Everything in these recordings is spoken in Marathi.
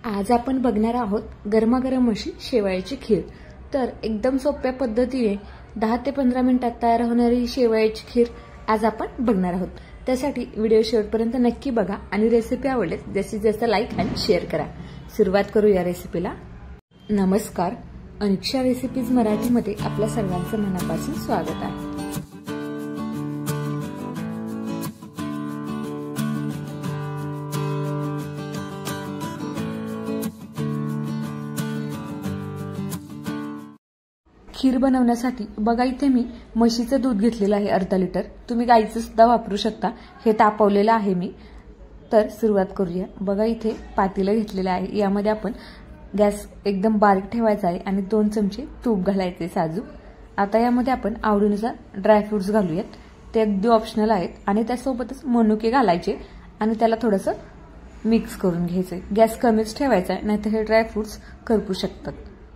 आज आपण बघणार आहोत गरमागरम अशी शेवयाची खीर। तर एकदम सोप्या पद्धतीने 10 ते 15 मिनिटात तयार होणारी शेवयाची खीर आज आपण बघणार आहोत। त्यासाठी व्हिडिओ शेवटपर्यंत नक्की बघा आणि रेसिपी आवडल्यास जास्तीत जास्त लाईक आणि शेअर करा। सुरुवात करू या रेसिपीला। नमस्कार, अनिक्षा रेसिपीज मराठीमध्ये आपल्या सर्वांचं मनापासून स्वागत आहे। खीर बनवण्यासाठी बघा इथे मी म्हशीचं दूध घेतलेलं आहे अर्धा लिटर। तुम्ही गाईचं सुद्धा वापरू शकता, हे तापवलेलं आहे मी। तर सुरुवात करूया। बघा इथे पातेलं घेतलेलं आहे, यामध्ये आपण गॅस एकदम बारीक ठेवायचा आहे आणि 2 चमचे तूप घालायचे साजूक। आता यामध्ये आपण आवडीनुसार ड्रायफ्रुट्स घालूयात, ते अगदी ऑप्शनल आहेत आणि त्यासोबतच मनुके घालायचे आणि त्याला थोडंसं मिक्स करून घ्यायचे। गॅस कमीच ठेवायचा आहे, नाहीतर हे ड्रायफ्रुट्स करपू शकतात।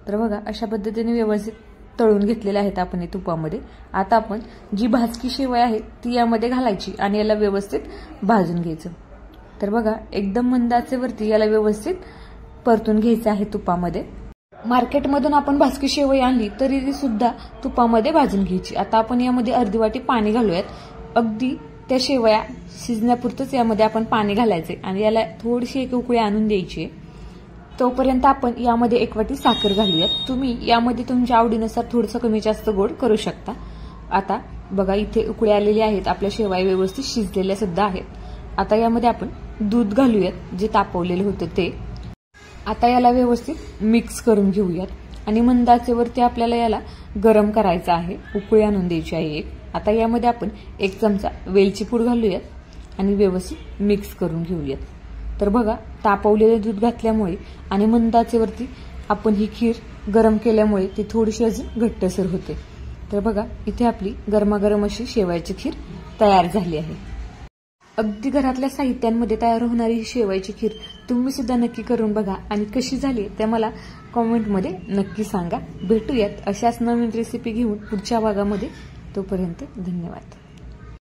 तर बघा अशा पद्धतीने व्यवस्थित तळून घेतलेले आहेत आपण हे तुपामध्ये। आता आपण जी भाजकी शेवय आहे ती यामध्ये घालायची आणि याला व्यवस्थित भाजून घ्यायचं। तर बघा एकदम मंद आचेवरती याला व्यवस्थित परतून घ्यायचं आहे तुपामध्ये। मार्केटमधून आपण भाजकी शेवय आणली तरी ती सुद्धा तुपामध्ये भाजून घ्यायची। आता आपण यामध्ये अर्धी वाटी पाणी घालूयात। अगदी त्या शेवया शिजण्यापुरतच यामध्ये आपण पाणी घालायचे आणि याला थोडीशी एक उकळी आणून द्यायची। तोपर्यंत आपण यामध्ये 1 वाटी साखर घालूयात। तुम्ही यामध्ये तुमच्या आवडीनुसार थोडंसं कमी जास्त गोड करू शकता। आता बघा इथे उकळी आलेली आहेत, आपल्या शेवया व्यवस्थित शिजलेल्या सुद्धा आहेत। आता यामध्ये आपण दूध घालूयात, जे तापवलेले होते ते। आता याला व्यवस्थित मिक्स करून घेऊयात आणि मंद आचेवरती आपल्याला याला गरम करायचं आहे, उकळी आणून द्यायची आहे एक। आता यामध्ये आपण 1 चमचा वेलची पूड घालूयात आणि व्यवस्थित मिक्स करून घेऊयात। तर बघा तापवलेले दूध घातल्यामुळे आणि मंद आचेवरती आपण ही खीर गरम केल्यामुळे ती थोडीशी अजून घट्टसर होते। तर बघा इथे आपली गरमागरम अशी शेवयाची खीर तयार झाली आहे। अगदी घरातल्या साहित्यांमध्ये तयार होणारी ही शेवयाची खीर तुम्ही सुद्धा नक्की करून बघा आणि कशी झाली ते मला कमेंटमध्ये नक्की सांगा। भेटूयात अशाच नवीन रेसिपी घेऊन पुढच्या भागामध्ये। तोपर्यंत धन्यवाद।